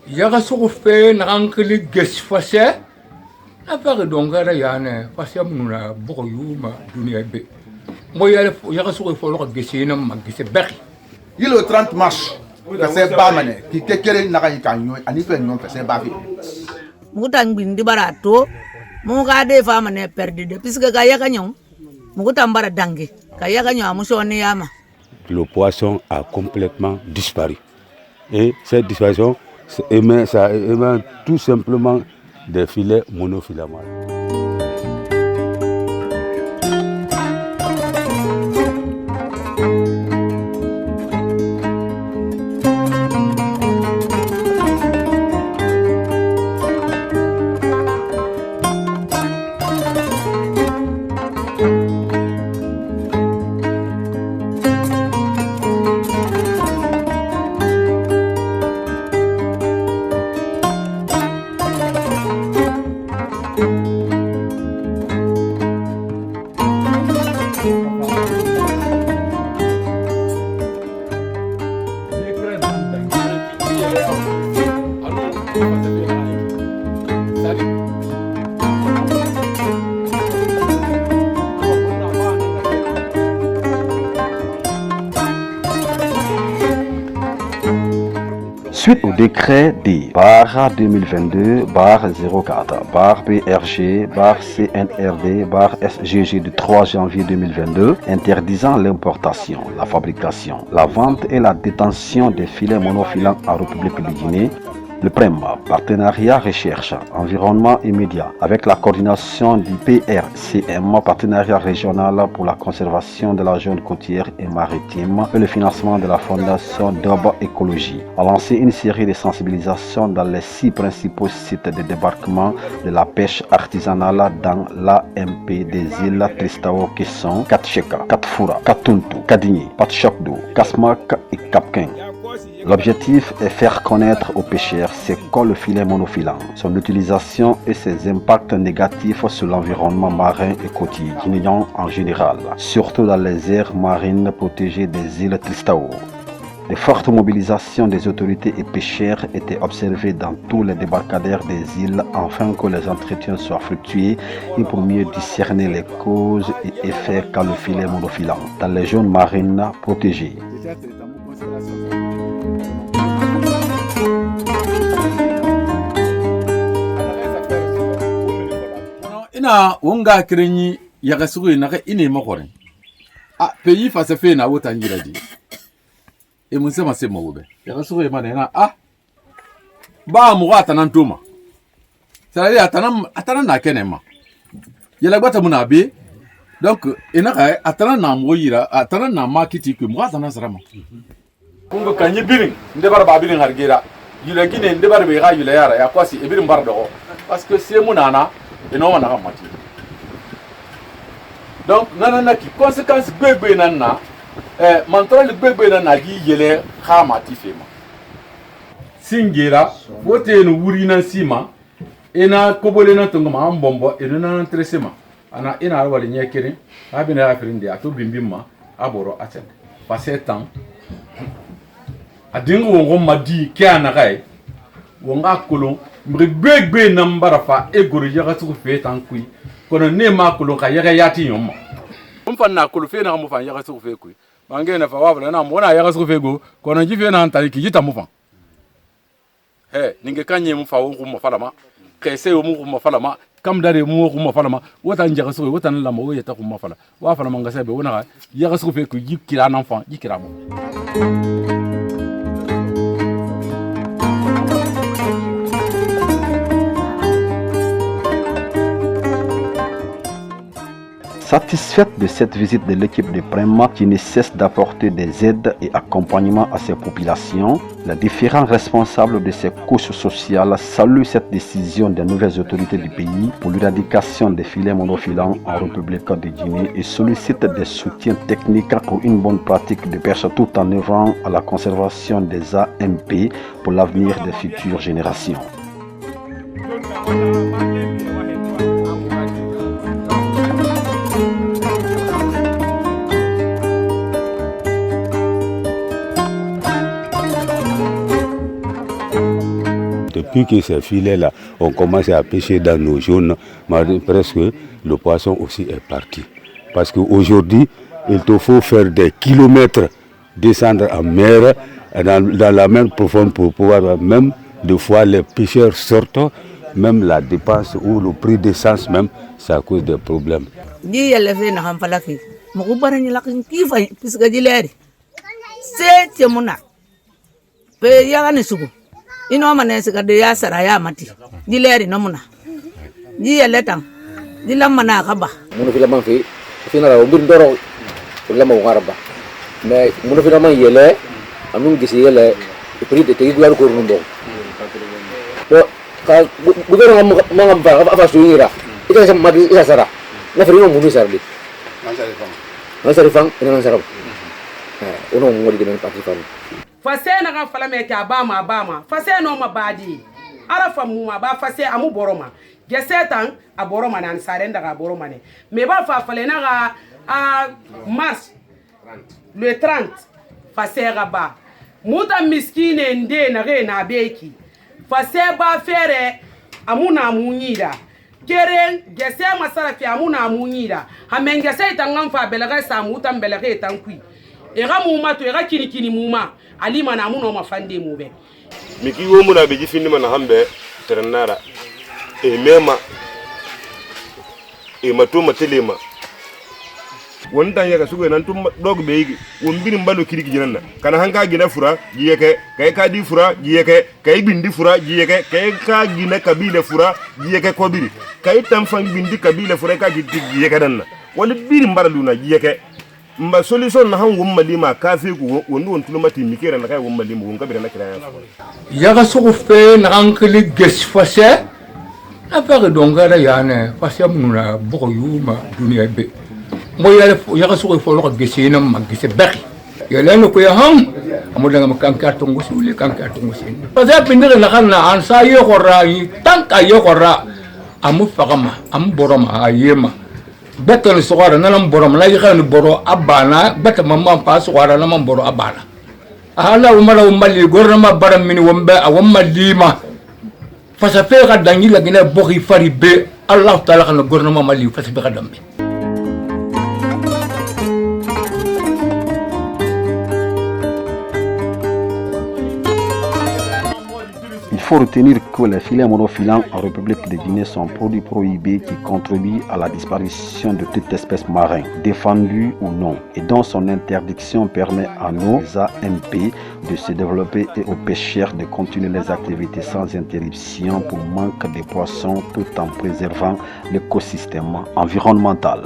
yaga sugu fe na ankli ges fase na fare dongara yana fase muna boko yuma dunia be mo yaga sugu fo lo gesina ma gese bari il le 30 mars fase ba mane ki kekele na kan kanyo ani fe nyon fase ba fi mutang bindi barato mo ga de fama ne perdu de puisque ga yaga nyon mo tambara dangi ga yaga nyon amuso ne yama. Le poisson a complètement disparu. Et cette disparition émet tout simplement des filets monofilaments. Suite au décret des barres 2022 04 BRG CNRD SGG du 3 janvier 2022 interdisant l'importation, la fabrication, la vente et la détention des filets monofilants en République de Guinée, le PREM, partenariat recherche, environnement immédiat, avec la coordination du PRCM, partenariat régional pour la conservation de la zone côtière et maritime, et le financement de la fondation DOB Écologie, a lancé une série de sensibilisations dans les 6 principaux sites de débarquement de la pêche artisanale dans l'AMP des îles Tristao qui sont Katcheka, Katfoura, Katuntu, Kadigny, Patchokdo, Kasmak et Kapkin. L'objectif est faire connaître aux pêcheurs ce qu'est le filet monofilant, son utilisation et ses impacts négatifs sur l'environnement marin et côtier guinéen en général, surtout dans les aires marines protégées des îles Tristao. De fortes mobilisations des autorités et pêcheurs étaient observées dans tous les débarcadères des îles afin que les entretiens soient fructueux et pour mieux discerner les causes et effets qu'a le filet monofilant dans les zones marines protégées. ina wonga kirenyi yaga sugu inaka ine makore peyi fasa fe na wota ngira di e mun sama se mawube yaga sugu e mana na ba mu gata nan tuma sala atana na kenema yela gbata muna be donc inaka atana na mo yira atana na makiti ku mu gata na sarama kungo kanyi birin ndebar ba birin hargira yula gine ndebar be ga yula yara ya kwasi e birin bar do parce que c'est munana et non on a mati donc nanana ki conséquence bébé nanana mantrol bébé nanana di yele khamati fema singira wote no wuri nan sima ena kobole na tongo ma mbombo eno na entresema ana ina wali nyekere abina afirinde ato bimbimma aboro aten passé temps adingo wongo madi kiana kai wonga kolon mbegbe nambara fa egoro yaga su fe tankui kono ne ma kolon ka yaga yati nyoma mfa na kolo fe na mo fa yaga su fe kui bange na fa wabla na mo na yaga su fe go kono ji fe na antali ki jita mo fa ninge kanye mo fa wo mo fa lama kese wo mo fa lama kam dare mo mo fa lama wota njaga su wota na lama wo yeta ko mo fa la wa fa lama ngase be wona yaga su fe ku jikira na fa jikira mo. Satisfaite de cette visite de l'équipe de PREM qui ne cesse d'apporter des aides et accompagnement à ces populations, les différents responsables de ces couches sociales saluent cette décision des nouvelles autorités du pays pour l'éradication des filets monofilants en République de Guinée et sollicitent des soutiens techniques pour une bonne pratique de pêche tout en œuvrant à la conservation des AMP pour l'avenir des futures générations. depuis que ces filets-là ont commencé à pêcher dans nos zones, presque le poisson aussi est parti. Parce qu'aujourd'hui, il te faut faire des kilomètres, descendre en mer, dans la mer profonde pour pouvoir, même des fois les pêcheurs sortent, même la dépense ou le prix d'essence même, ça cause des problèmes. Pe yaga ni sugu ino mane siga de ya saraya mati dileri no muna di yeletan di lamana kaba munu filaman fi finara o bir doro lama ngaraba mais munu filaman yele anun gisi yele pri de te duar ko rundo bo ka gudero ngam ba apa suira ita sama magi ita sara na frino munu sardi na sarifang ina sarab ono ngodi de men patifan fase na kan fala me ka bama fase no ma badi ara famu ma ba fase amu boroma gesetan a boroma nan sare ndaga boroma ne me ba fa fale na ga a mars le 30 fase ga ba muta miskine nde na re na beki fase ba fere amuna munyida keren gese masara fi amuna munyida hamen gese tangam fa belaga sa muta belaga tankui ega muma to ega kini muma ali mana muno mafande mube miki wo muna be jifini mana hambe terennara e mema e matuma telema wonta yaga sugo nan tum dog be yigi won birim balo kirigi jinanna kana hanka gina fura jiyeke kay ka di fura jiyeke kay bindi fura jiyeke kay ka gina kabile fura jiyeke ko biri kay tam fan bindi kabile fura ka jitti jiyeke danna wala birim baraluna jiyeke mba solution na hangu malima kafe ku wondu won tulumati mikera na kay won malima won kabira na kira yaga sugu fe na ankli ges fase na fage dongara yana fase mununa boko yuma dunia be mo yaga sugu fo lo gesina magise baki yelano ko yaham amuda ngam kanka tongo sule kanka tongo sin fase pindira na kana ansa yo korra tanka yo korra amu fagama am boroma ayema beton sogara nalam borom la yixani boro abana beta mamma pa sogara nalam boro abana ala umala umali gorama baram mini wombe awamma lima fasa fe ga dangi la gina bokhi fari be allah taala kana gorama mali fasa be ga dambe. Il faut retenir que les filets monofilants en République de Guinée sont produits prohibés qui contribuent à la disparition de toute espèce marine, défendue ou non, et dont son interdiction permet à nos AMP de se développer et aux pêcheurs de continuer les activités sans interruption pour manque de poissons tout en préservant l'écosystème environnemental.